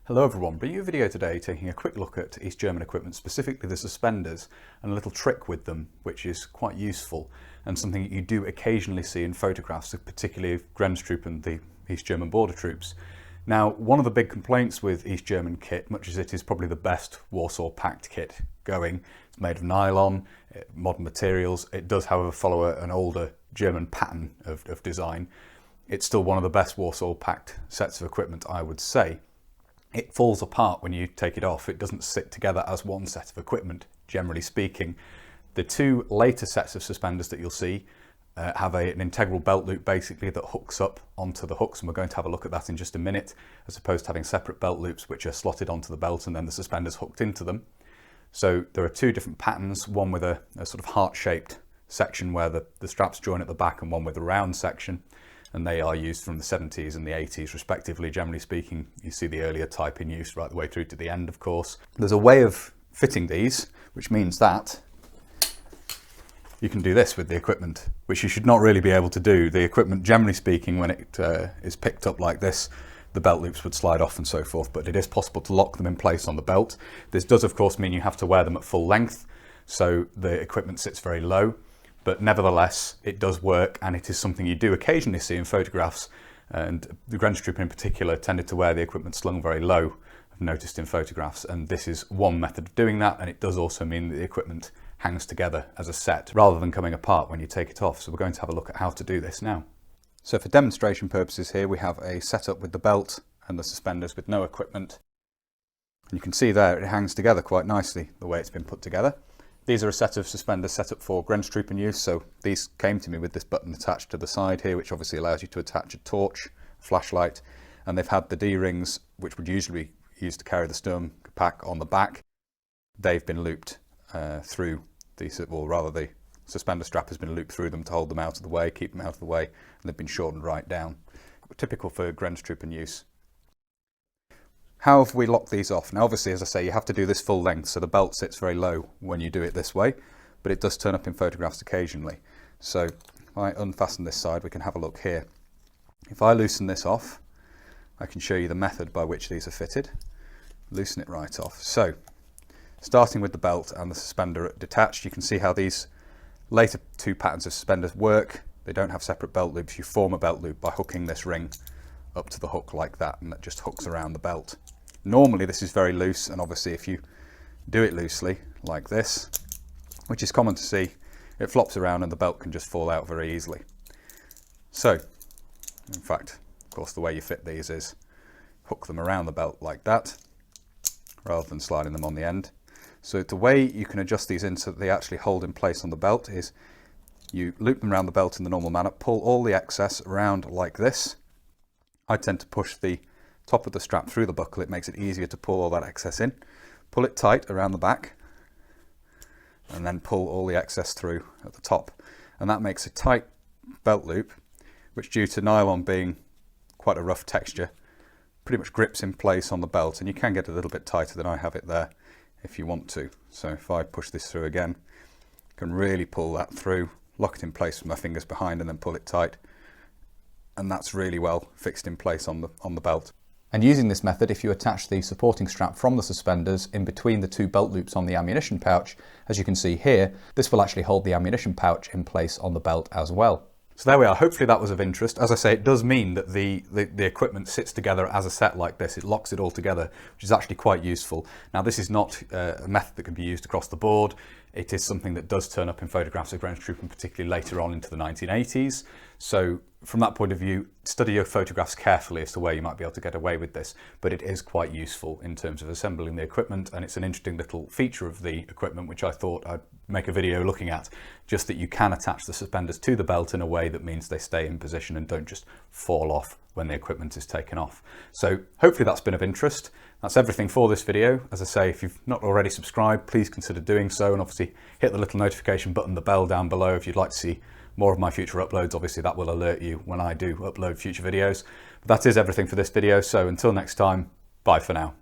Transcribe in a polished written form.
Hello everyone, bringing you a video today taking a quick look at East German equipment, specifically the suspenders, and a little trick with them which is quite useful and something that you do occasionally see in photographs, particularly of Grenztruppen and the East German border troops. Now, one of the big complaints with East German kit, much as it is probably the best Warsaw packed kit going, it's made of nylon, modern materials. It does however follow an older German pattern of design. It's still one of the best Warsaw packed sets of equipment, I would say. It falls apart when you take it off. It doesn't sit together as one set of equipment, generally speaking. The two later sets of suspenders that you'll see have an integral belt loop basically that hooks up onto the hooks, and we're going to have a look at that in just a minute, as opposed to having separate belt loops which are slotted onto the belt and then the suspenders hooked into them. So there are two different patterns, one with a sort of heart-shaped section where the straps join at the back, and one with a round section. And they are used from the 70s and the 80s respectively. Generally speaking, you see the earlier type in use right the way through to the end, of course. There's a way of fitting these, which means that you can do this with the equipment, which you should not really be able to do. The equipment, generally speaking, when it is picked up like this, the belt loops would slide off and so forth, but it is possible to lock them in place on the belt. This does, of course, mean you have to wear them at full length, so the equipment sits very low. But nevertheless, it does work, and it is something you do occasionally see in photographs, and the Grenztruppen in particular tended to wear the equipment slung very low, I've noticed in photographs, and this is one method of doing that, and it does also mean that the equipment hangs together as a set rather than coming apart when you take it off. So we're going to have a look at how to do this now. So for demonstration purposes here, we have a setup with the belt and the suspenders with no equipment. And you can see there it hangs together quite nicely the way it's been put together. These are a set of suspenders set up for Grenztruppen use, so these came to me with this button attached to the side here, which obviously allows you to attach a torch, flashlight, and they've had the D-rings, which would usually be used to carry the Sturm pack on the back. They've been looped through these, or rather the suspender strap has been looped through them to hold them out of the way, keep them out of the way, and they've been shortened right down. Typical for Grenztruppen use. How have we locked these off? Now obviously, as I say, you have to do this full length, so the belt sits very low when you do it this way, but it does turn up in photographs occasionally. So if I unfasten this side, we can have a look here. If I loosen this off, I can show you the method by which these are fitted. Loosen it right off. So starting with the belt and the suspender detached, you can see how these later two patterns of suspenders work. They don't have separate belt loops. You form a belt loop by hooking this ring up to the hook like that, and that just hooks around the belt. Normally this is very loose, and obviously if you do it loosely like this, which is common to see, it flops around and the belt can just fall out very easily. So in fact, of course, the way you fit these is hook them around the belt like that rather than sliding them on the end. So the way you can adjust these in so that they actually hold in place on the belt is you loop them around the belt in the normal manner, pull all the excess around like this. I tend to push the top of the strap through the buckle. It makes it easier to pull all that excess in. Pull it tight around the back and then pull all the excess through at the top. And that makes a tight belt loop, which due to nylon being quite a rough texture, pretty much grips in place on the belt, and you can get a little bit tighter than I have it there if you want to. So if I push this through again, I can really pull that through, lock it in place with my fingers behind and then pull it tight. And that's really well fixed in place on the belt. And using this method, if you attach the supporting strap from the suspenders in between the two belt loops on the ammunition pouch, as you can see here, this will actually hold the ammunition pouch in place on the belt as well. So there we are. Hopefully that was of interest. As I say, it does mean that the equipment sits together as a set like this. It locks it all together, which is actually quite useful. Now this is not a method that can be used across the board. It is something that does turn up in photographs of Grenztruppen, particularly later on into the 1980s. So from that point of view, study your photographs carefully as to where you might be able to get away with this, but it is quite useful in terms of assembling the equipment, and it's an interesting little feature of the equipment which I thought I'd make a video looking at, just that you can attach the suspenders to the belt in a way that means they stay in position and don't just fall off when the equipment is taken off. So hopefully that's been of interest. That's everything for this video. As I say, if you've not already subscribed, please consider doing so, and obviously hit the little notification button, the bell down below, if you'd like to see more of my future uploads. Obviously that will alert you when I do upload future videos. But that is everything for this video, so until next time, bye for now.